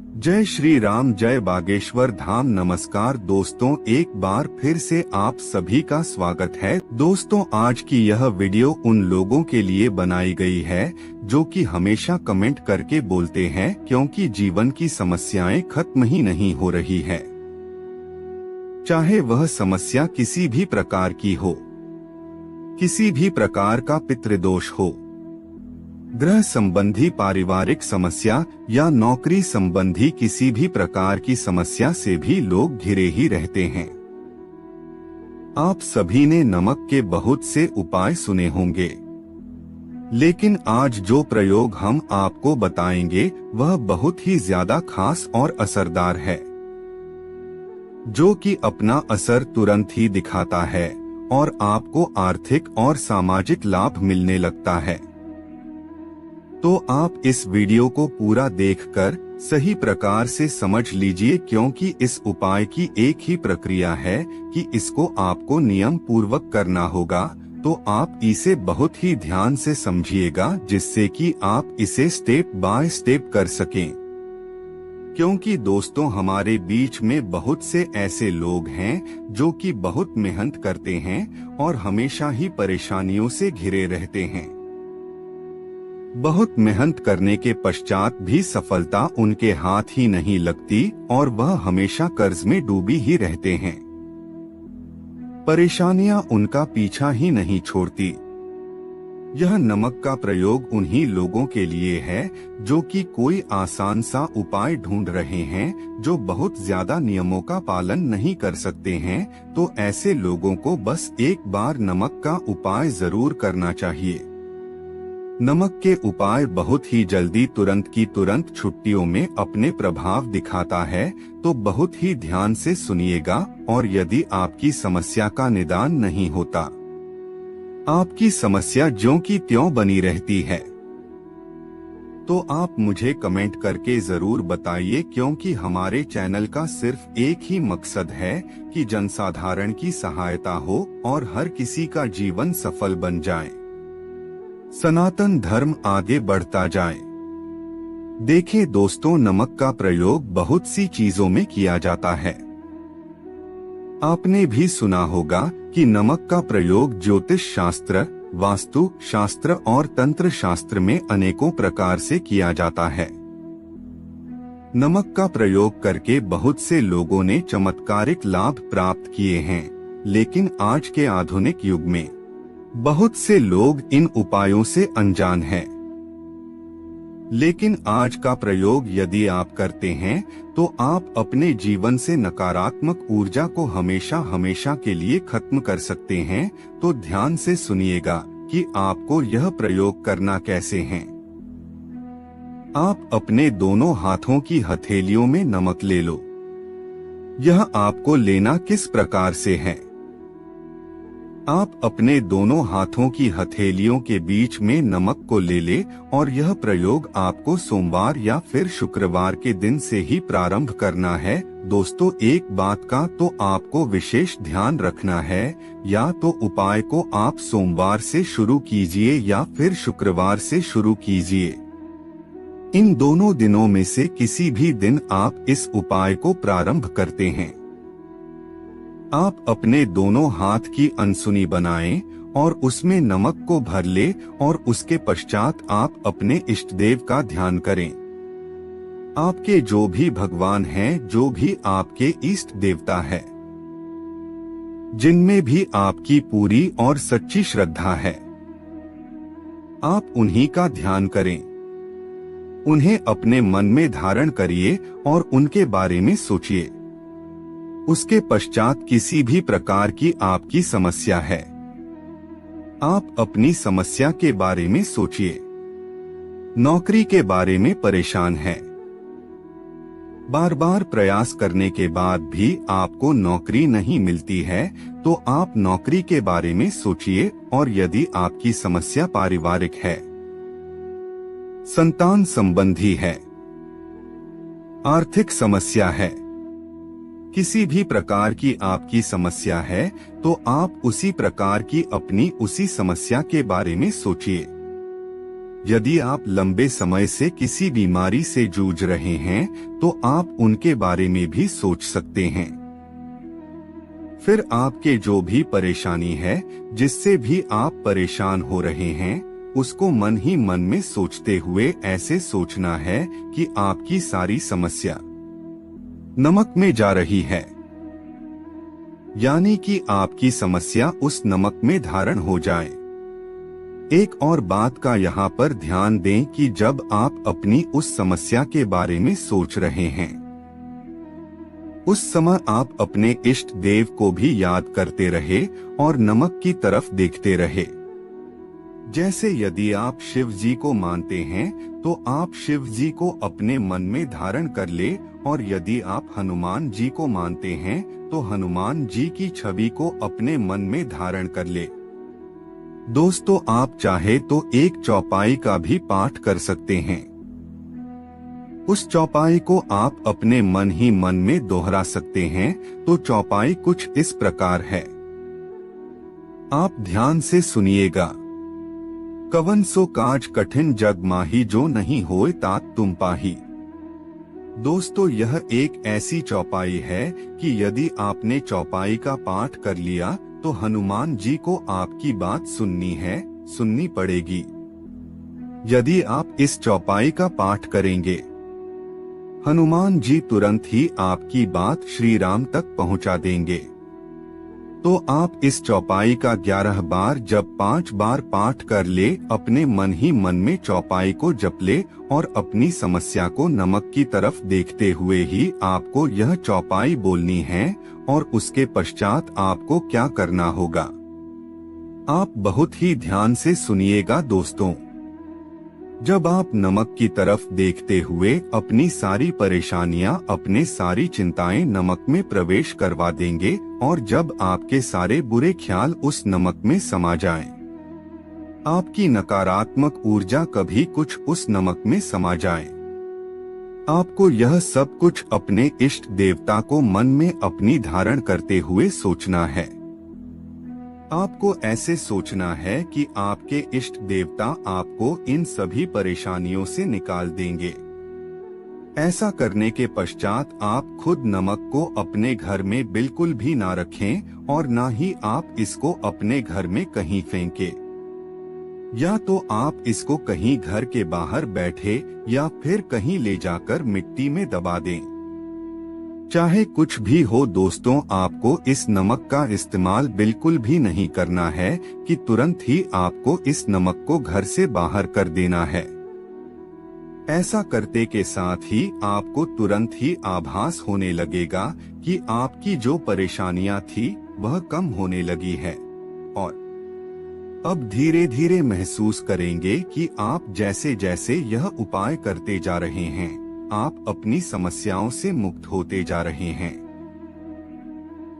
जय श्री राम, जय बागेश्वर धाम। नमस्कार दोस्तों, एक बार फिर से आप सभी का स्वागत है। दोस्तों, आज की यह वीडियो उन लोगों के लिए बनाई गई है जो कि हमेशा कमेंट करके बोलते हैं क्योंकि जीवन की समस्याएं खत्म ही नहीं हो रही है। चाहे वह समस्या किसी भी प्रकार की हो, किसी भी प्रकार का पितृदोष हो, गृह संबंधी पारिवारिक समस्या या नौकरी संबंधी किसी भी प्रकार की समस्या से भी लोग घिरे ही रहते हैं। आप सभी ने नमक के बहुत से उपाय सुने होंगे, लेकिन आज जो प्रयोग हम आपको बताएंगे वह बहुत ही ज्यादा खास और असरदार है, जो कि अपना असर तुरंत ही दिखाता है और आपको आर्थिक और सामाजिक लाभ मिलने लगता है। तो आप इस वीडियो को पूरा देखकर सही प्रकार से समझ लीजिए, क्योंकि इस उपाय की एक ही प्रक्रिया है कि इसको आपको नियम पूर्वक करना होगा। तो आप इसे बहुत ही ध्यान से समझिएगा, जिससे कि आप इसे स्टेप बाय स्टेप कर सकें। क्योंकि दोस्तों, हमारे बीच में बहुत से ऐसे लोग हैं जो कि बहुत मेहनत करते हैं और हमेशा ही परेशानियों से घिरे रहते हैं। बहुत मेहनत करने के पश्चात भी सफलता उनके हाथ ही नहीं लगती और वह हमेशा कर्ज में डूबी ही रहते हैं। परेशानियां उनका पीछा ही नहीं छोड़ती। यह नमक का प्रयोग उन्हीं लोगों के लिए है जो कि कोई आसान सा उपाय ढूंढ रहे हैं, जो बहुत ज्यादा नियमों का पालन नहीं कर सकते हैं। तो ऐसे लोगों को बस एक बार नमक का उपाय जरूर करना चाहिए। नमक के उपाय बहुत ही जल्दी तुरंत की तुरंत छुट्टियों में अपने प्रभाव दिखाता है। तो बहुत ही ध्यान से सुनिएगा, और यदि आपकी समस्या का निदान नहीं होता, आपकी समस्या ज्यों की त्यों बनी रहती है, तो आप मुझे कमेंट करके जरूर बताइए, क्योंकि हमारे चैनल का सिर्फ एक ही मकसद है कि जनसाधारण की सहायता हो और हर किसी का जीवन सफल बन जाए, सनातन धर्म आगे बढ़ता जाए। देखें दोस्तों, नमक का प्रयोग बहुत सी चीजों में किया जाता है। आपने भी सुना होगा कि नमक का प्रयोग ज्योतिष शास्त्र, वास्तु शास्त्र और तंत्र शास्त्र में अनेकों प्रकार से किया जाता है। नमक का प्रयोग करके बहुत से लोगों ने चमत्कारिक लाभ प्राप्त किए हैं, लेकिन आज के आधुनिक युग में बहुत से लोग इन उपायों से अनजान हैं। लेकिन आज का प्रयोग यदि आप करते हैं तो आप अपने जीवन से नकारात्मक ऊर्जा को हमेशा हमेशा के लिए खत्म कर सकते हैं। तो ध्यान से सुनिएगा कि आपको यह प्रयोग करना कैसे है। आप अपने दोनों हाथों की हथेलियों में नमक ले लो। यह आपको लेना किस प्रकार से है? आप अपने दोनों हाथों की हथेलियों के बीच में नमक को ले ले, और यह प्रयोग आपको सोमवार या फिर शुक्रवार के दिन से ही प्रारंभ करना है। दोस्तों, एक बात का तो आपको विशेष ध्यान रखना है, या तो उपाय को आप सोमवार से शुरू कीजिए या फिर शुक्रवार से शुरू कीजिए। इन दोनों दिनों में से किसी भी दिन आप इस उपाय को प्रारंभ करते हैं। आप अपने दोनों हाथ की अनसुनी बनाएं और उसमें नमक को भर ले, और उसके पश्चात आप अपने इष्ट देव का ध्यान करें। आपके जो भी भगवान हैं, जो भी आपके इष्ट देवता है, जिनमें भी आपकी पूरी और सच्ची श्रद्धा है, आप उन्हीं का ध्यान करें। उन्हें अपने मन में धारण करिए और उनके बारे में सोचिए। उसके पश्चात किसी भी प्रकार की आपकी समस्या है, आप अपनी समस्या के बारे में सोचिए। नौकरी के बारे में परेशान है, बार बार प्रयास करने के बाद भी आपको नौकरी नहीं मिलती है, तो आप नौकरी के बारे में सोचिए। और यदि आपकी समस्या पारिवारिक है, संतान संबंधी है, आर्थिक समस्या है, किसी भी प्रकार की आपकी समस्या है, तो आप उसी प्रकार की अपनी उसी समस्या के बारे में सोचिए। यदि आप लंबे समय से किसी बीमारी से जूझ रहे हैं तो आप उनके बारे में भी सोच सकते हैं। फिर आपके जो भी परेशानी है, जिससे भी आप परेशान हो रहे हैं, उसको मन ही मन में सोचते हुए ऐसे सोचना है कि आपकी सारी समस्या नमक में जा रही है, यानी कि आपकी समस्या उस नमक में धारण हो जाए। एक और बात का यहाँ पर ध्यान दें कि जब आप अपनी उस समस्या के बारे में सोच रहे हैं, उस समय आप अपने इष्ट देव को भी याद करते रहे और नमक की तरफ देखते रहे। जैसे यदि आप शिव जी को मानते हैं तो आप शिव जी को अपने मन में धारण कर ले, और यदि आप हनुमान जी को मानते हैं तो हनुमान जी की छवि को अपने मन में धारण कर ले। दोस्तों, आप चाहे तो एक चौपाई का भी पाठ कर सकते हैं। उस चौपाई को आप अपने मन ही मन में दोहरा सकते हैं। तो चौपाई कुछ इस प्रकार है, आप ध्यान से सुनिएगा। कवन सो काज कठिन जग माही, जो नहीं होए तात तुम पाही। दोस्तों, यह एक ऐसी चौपाई है कि यदि आपने चौपाई का पाठ कर लिया तो हनुमान जी को आपकी बात सुननी पड़ेगी। यदि आप इस चौपाई का पाठ करेंगे, हनुमान जी तुरंत ही आपकी बात श्री राम तक पहुंचा देंगे। तो आप इस चौपाई का 11 बार जब 5 बार पाठ कर ले, अपने मन ही मन में चौपाई को जप ले और अपनी समस्या को नमक की तरफ देखते हुए ही आपको यह चौपाई बोलनी है। और उसके पश्चात आपको क्या करना होगा, आप बहुत ही ध्यान से सुनिएगा दोस्तों। जब आप नमक की तरफ देखते हुए अपनी सारी परेशानियां, अपने सारी चिंताएं नमक में प्रवेश करवा देंगे, और जब आपके सारे बुरे ख्याल उस नमक में समा जाएं, आपकी नकारात्मक ऊर्जा कभी कुछ उस नमक में समा जाए, आपको यह सब कुछ अपने इष्ट देवता को मन में अपनी धारण करते हुए सोचना है। आपको ऐसे सोचना है कि आपके इष्ट देवता आपको इन सभी परेशानियों से निकाल देंगे। ऐसा करने के पश्चात आप खुद नमक को अपने घर में बिल्कुल भी ना रखें और ना ही आप इसको अपने घर में कहीं फेंकें। या तो आप इसको कहीं घर के बाहर बैठे या फिर कहीं ले जाकर मिट्टी में दबा दें। चाहे कुछ भी हो दोस्तों, आपको इस नमक का इस्तेमाल बिल्कुल भी नहीं करना है कि तुरंत ही आपको इस नमक को घर से बाहर कर देना है। ऐसा करते के साथ ही आपको तुरंत ही आभास होने लगेगा कि आपकी जो परेशानियां थी वह कम होने लगी है, और अब धीरे धीरे महसूस करेंगे कि आप जैसे जैसे यह उपाय करते जा रहे हैं, आप अपनी समस्याओं से मुक्त होते जा रहे हैं।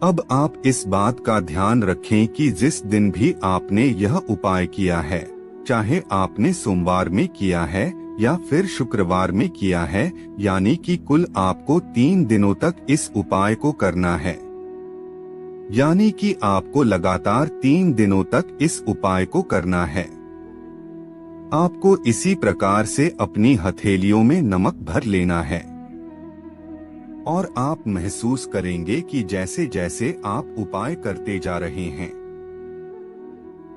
अब आप इस बात का ध्यान रखें कि जिस दिन भी आपने यह उपाय किया है, चाहे आपने सोमवार में किया है या फिर शुक्रवार में किया है, यानी कि कुल आपको 3 दिनों तक इस उपाय को करना है। यानी कि आपको लगातार 3 दिनों तक इस उपाय को करना है। आपको इसी प्रकार से अपनी हथेलियों में नमक भर लेना है, और आप महसूस करेंगे कि जैसे जैसे आप उपाय करते जा रहे हैं,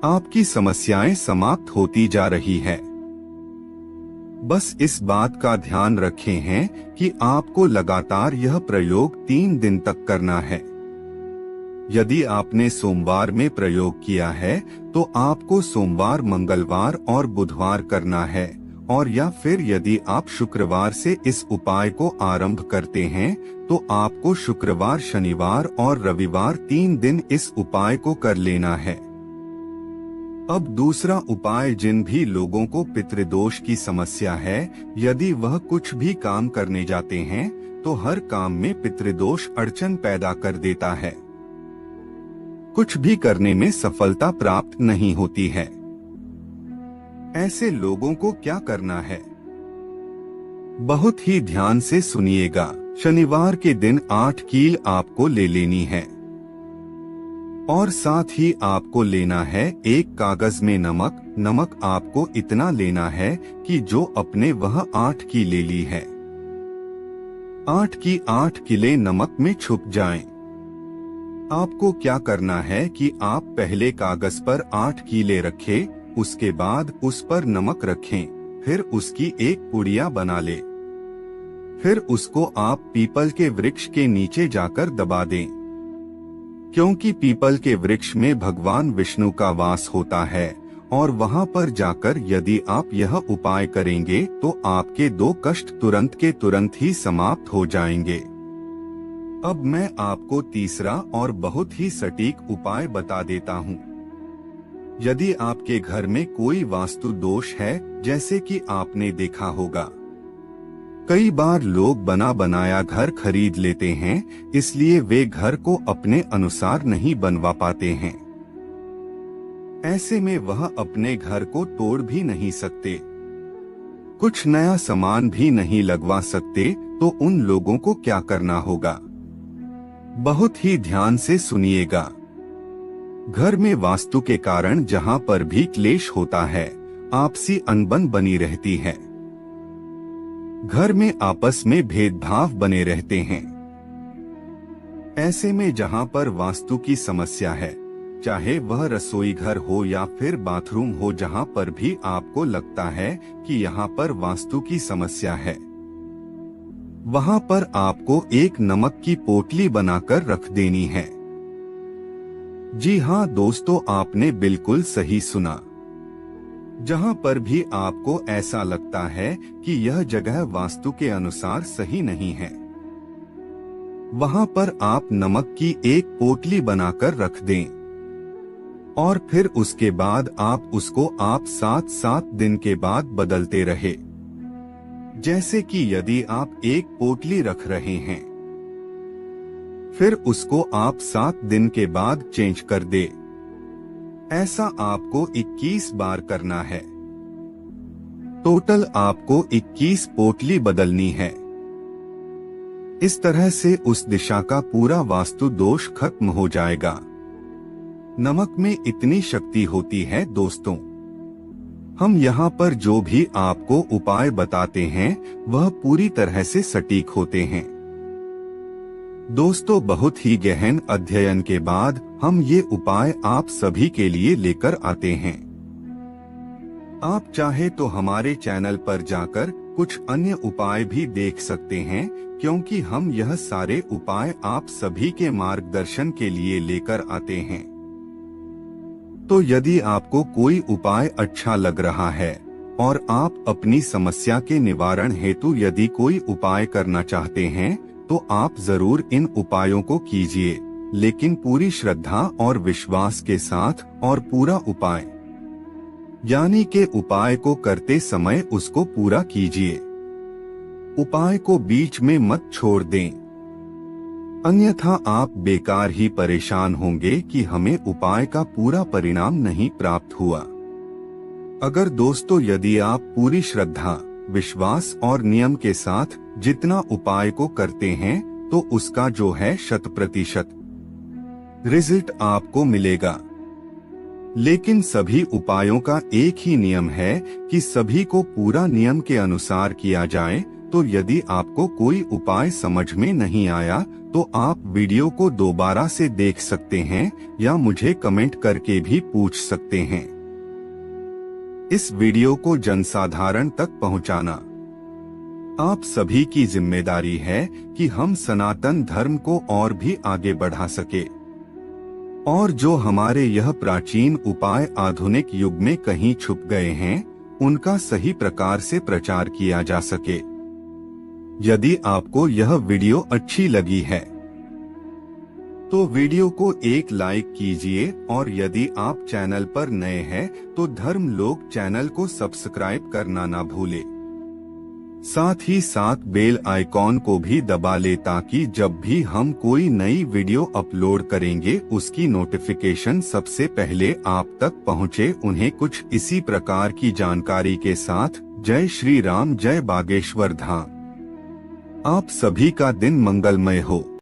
आपकी समस्याएं समाप्त होती जा रही है। बस इस बात का ध्यान रखें हैं कि आपको लगातार यह प्रयोग 3 दिन तक करना है। यदि आपने सोमवार में प्रयोग किया है तो आपको सोमवार, मंगलवार और बुधवार करना है, और या फिर यदि आप शुक्रवार से इस उपाय को आरंभ करते हैं तो आपको शुक्रवार, शनिवार और रविवार 3 दिन इस उपाय को कर लेना है। अब दूसरा उपाय, जिन भी लोगों को पितृदोष की समस्या है, यदि वह कुछ भी काम करने जाते हैं तो हर काम में पितृदोष अड़चन पैदा कर देता है, कुछ भी करने में सफलता प्राप्त नहीं होती है। ऐसे लोगों को क्या करना है, बहुत ही ध्यान से सुनिएगा। शनिवार के दिन 8 कील आपको ले लेनी है, और साथ ही आपको लेना है एक कागज में नमक, नमक आपको इतना लेना है कि जो अपने वह 8 की ले ली है, 8 की 8 किले नमक में छुप जाएं। आपको क्या करना है कि आप पहले कागज पर 8 कीले रखें, उसके बाद उस पर नमक रखें, फिर उसकी एक पुड़िया बना ले। फिर उसको आप पीपल के वृक्ष के नीचे जाकर दबा दें, क्योंकि पीपल के वृक्ष में भगवान विष्णु का वास होता है और वहां पर जाकर यदि आप यह उपाय करेंगे तो आपके 2 कष्ट तुरंत के तुरंत ही समाप्त हो जाएंगे। अब मैं आपको तीसरा और बहुत ही सटीक उपाय बता देता हूँ। यदि आपके घर में कोई वास्तु दोष है, जैसे कि आपने देखा होगा कई बार लोग बना बनाया घर खरीद लेते हैं, इसलिए वे घर को अपने अनुसार नहीं बनवा पाते हैं। ऐसे में वह अपने घर को तोड़ भी नहीं सकते, कुछ नया सामान भी नहीं लगवा सकते। तो उन लोगों को क्या करना होगा, बहुत ही ध्यान से सुनिएगा। घर में वास्तु के कारण जहां पर भी क्लेश होता है, आपसी अनबन बनी रहती है, घर में आपस में भेदभाव बने रहते हैं। ऐसे में जहां पर वास्तु की समस्या है, चाहे वह रसोई घर हो या फिर बाथरूम हो, जहां पर भी आपको लगता है कि यहाँ पर वास्तु की समस्या है, वहां पर आपको एक नमक की पोटली बनाकर रख देनी है। जी हाँ दोस्तों, आपने बिल्कुल सही सुना। जहां पर भी आपको ऐसा लगता है कि यह जगह वास्तु के अनुसार सही नहीं है, वहां पर आप नमक की एक पोटली बनाकर रख दें और फिर उसके बाद आप उसको 7-7 दिन के बाद बदलते रहे। जैसे कि यदि आप एक पोटली रख रहे हैं, फिर उसको आप 7 दिन के बाद चेंज कर दे। ऐसा आपको 21 बार करना है। टोटल आपको 21 पोटली बदलनी है। इस तरह से उस दिशा का पूरा वास्तु दोष खत्म हो जाएगा। नमक में इतनी शक्ति होती है दोस्तों। हम यहाँ पर जो भी आपको उपाय बताते हैं वह पूरी तरह से सटीक होते हैं। दोस्तों, बहुत ही गहन अध्ययन के बाद हम ये उपाय आप सभी के लिए लेकर आते हैं। आप चाहे तो हमारे चैनल पर जाकर कुछ अन्य उपाय भी देख सकते हैं, क्योंकि हम यह सारे उपाय आप सभी के मार्गदर्शन के लिए लेकर आते हैं। तो यदि आपको कोई उपाय अच्छा लग रहा है और आप अपनी समस्या के निवारण हेतु यदि कोई उपाय करना चाहते हैं, तो आप जरूर इन उपायों को कीजिए, लेकिन पूरी श्रद्धा और विश्वास के साथ, और पूरा उपाय यानी के उपाय को करते समय उसको पूरा कीजिए। उपाय को बीच में मत छोड़ दें, अन्यथा आप बेकार ही परेशान होंगे कि हमें उपाय का पूरा परिणाम नहीं प्राप्त हुआ। अगर दोस्तों यदि आप पूरी श्रद्धा, विश्वास और नियम के साथ जितना उपाय को करते हैं, तो उसका जो है 100% रिजल्ट आपको मिलेगा। लेकिन सभी उपायों का एक ही नियम है कि सभी को पूरा नियम के अनुसार किया जाए। तो यदि आपको कोई उपाय समझ में नहीं आया, तो आप वीडियो को दोबारा से देख सकते हैं या मुझे कमेंट करके भी पूछ सकते हैं। इस वीडियो को जनसाधारण तक पहुंचाना आप सभी की जिम्मेदारी है कि हम सनातन धर्म को और भी आगे बढ़ा सके और जो हमारे यह प्राचीन उपाय आधुनिक युग में कहीं छुप गए हैं, उनका सही प्रकार से प्रचार किया जा सके। यदि आपको यह वीडियो अच्छी लगी है तो वीडियो को एक लाइक कीजिए, और यदि आप चैनल पर नए हैं तो धर्म लोक चैनल को सब्सक्राइब करना ना भूले। साथ ही साथ बेल आइकॉन को भी दबा ले, ताकि जब भी हम कोई नई वीडियो अपलोड करेंगे उसकी नोटिफिकेशन सबसे पहले आप तक पहुंचे। उन्हें कुछ इसी प्रकार की जानकारी के साथ जय श्री राम, जय बागेश्वर धाम। आप सभी का दिन मंगलमय हो।